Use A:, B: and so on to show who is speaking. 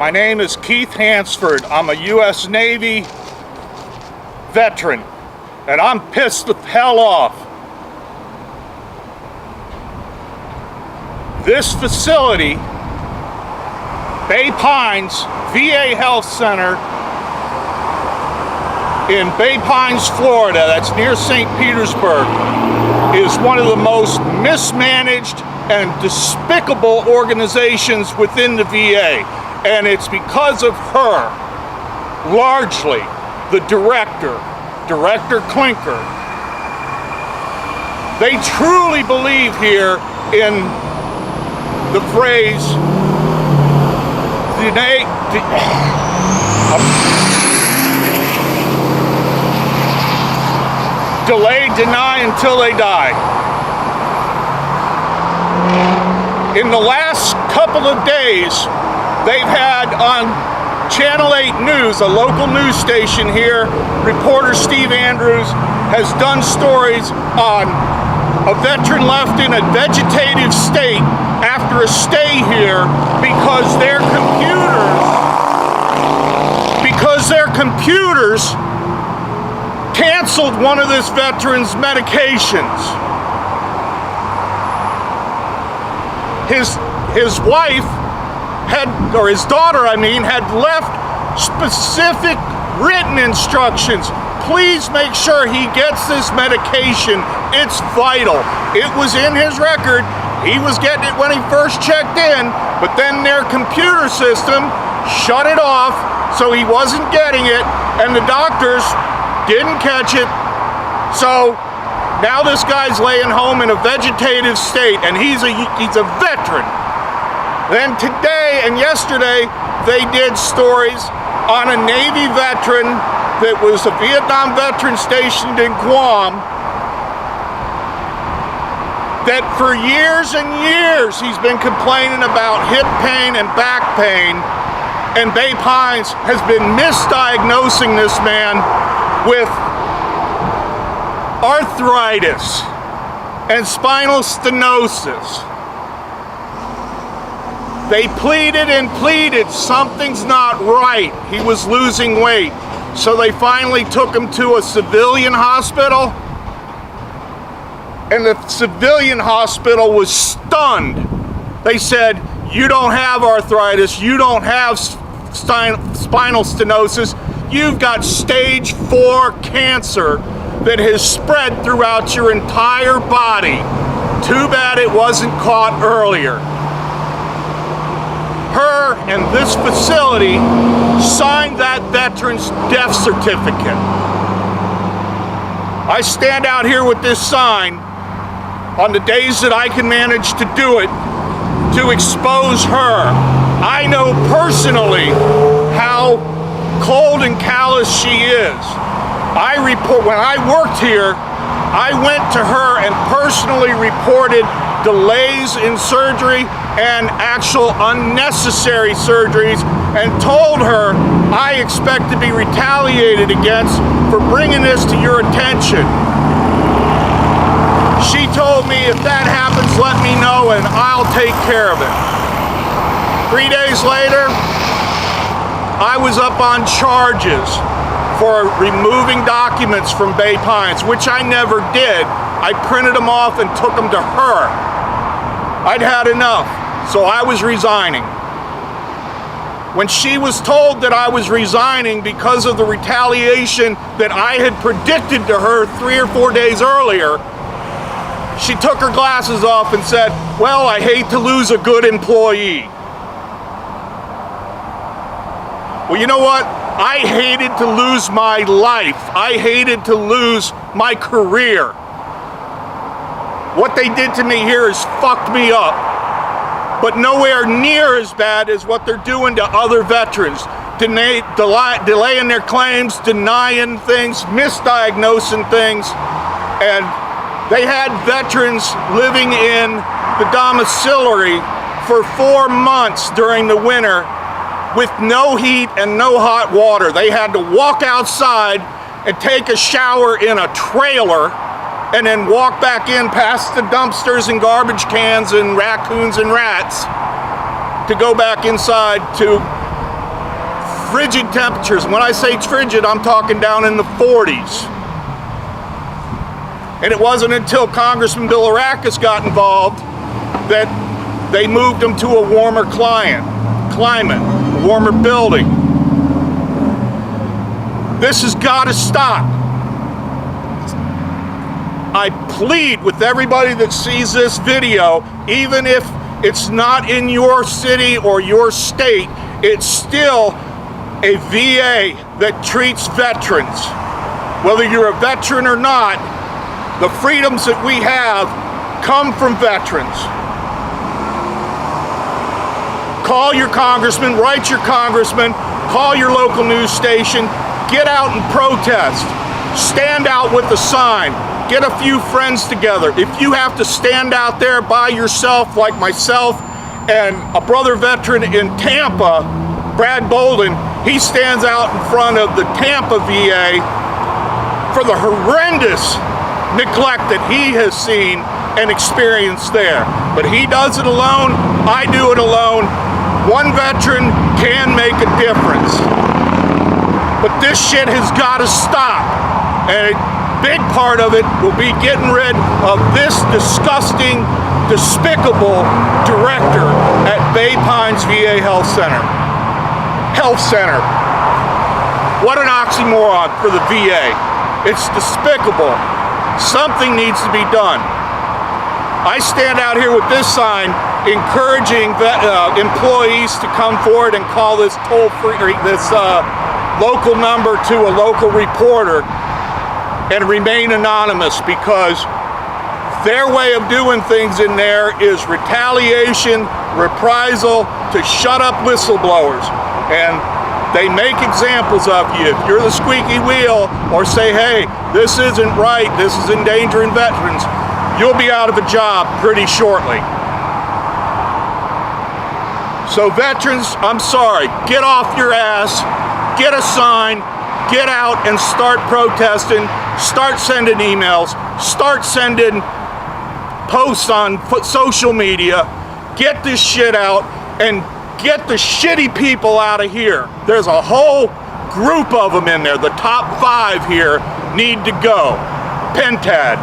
A: My name is Keith Hansford. I'm a U.S. Navy veteran, and I'm pissed the hell off. This facility, Bay Pines VA Health Center in Bay Pines, Florida, that's near St. Petersburg, is one of the most mismanaged and despicable organizations within the VA. And it's because of her, largely, the director Klinker. They truly believe here in the phrase, delay, deny until they die. In the last couple of days, they've had on Channel 8 News, a local news station here, reporter Steve Andrews has done stories on a veteran left in a vegetative state after a stay here because their computers canceled one of this veteran's medications. His wife or his daughter, had left specific written instructions. Please make sure he gets this medication. It's vital. It was in his record. He was getting it when he first checked in, but then their computer system shut it off, so he wasn't getting it, and the doctors didn't catch it. So now this guy's laying home in a vegetative state, and he's a veteran. Then today and yesterday, they did stories on a Navy veteran that was a Vietnam veteran stationed in Guam, that for years and years he's been complaining about hip pain and back pain, and Bay Pines has been misdiagnosing this man with arthritis and spinal stenosis. They pleaded and pleaded, something's not right. He was losing weight. So they finally took him to a civilian hospital, and the civilian hospital was stunned. They said, you don't have arthritis, you don't have spinal stenosis, you've got stage 4 cancer that has spread throughout your entire body. Too bad it wasn't caught earlier. Her and this facility signed that veteran's death certificate. I stand out here with this sign on the days that I can manage to do it to expose her. I know personally how cold and callous she is. When I worked here, I went to her and personally reported delays in surgery and actual unnecessary surgeries, and told her I expect to be retaliated against for bringing this to your attention. She told me, if that happens, let me know and I'll take care of it. 3 days later, I was up on charges for removing documents from Bay Pines, which I never did. I printed them off and took them to her. I'd had enough, so I was resigning. When she was told that I was resigning because of the retaliation that I had predicted to her 3 or 4 days earlier, she took her glasses off and said, well, I hate to lose a good employee. Well, you know what? I hated to lose my life. I hated to lose my career. What they did to me here has fucked me up, but nowhere near as bad as what they're doing to other veterans. Delaying their claims, denying things, misdiagnosing things. And they had veterans living in the domiciliary for 4 months during the winter with no heat and no hot water. They had to walk outside and take a shower in a trailer and then walk back in past the dumpsters and garbage cans and raccoons and rats to go back inside to frigid temperatures. And when I say frigid, I'm talking down in the 40s. And it wasn't until Congressman Bilirakis got involved that they moved them to a warmer climate, a warmer building. This has got to stop. I plead with everybody that sees this video, even if it's not in your city or your state, it's still a VA that treats veterans. Whether you're a veteran or not, the freedoms that we have come from veterans. Call your congressman, write your congressman, call your local news station, get out and protest. Stand out with a sign. Get a few friends together. If you have to stand out there by yourself, like myself and a brother veteran in Tampa, Brad Bolden, he stands out in front of the Tampa VA for the horrendous neglect that he has seen and experienced there. But he does it alone, I do it alone. One veteran can make a difference. But this shit has got to stop. And a big part of it will be getting rid of this disgusting, despicable director at Bay Pines VA Health Center. Health Center. What an oxymoron for the VA. It's despicable. Something needs to be done. I stand out here with this sign encouraging employees to come forward and call this toll-free, this local number to a local reporter and remain anonymous, because their way of doing things in there is retaliation, reprisal to shut up whistleblowers. And they make examples of you. If you're the squeaky wheel or say, hey, this isn't right, this is endangering veterans, you'll be out of a job pretty shortly. So veterans, I'm sorry, get off your ass, get a sign, get out and start protesting, start sending emails, start sending posts on social media, get this shit out and get the shitty people out of here. There's a whole group of them in there. The top 5 here need to go. Pentad,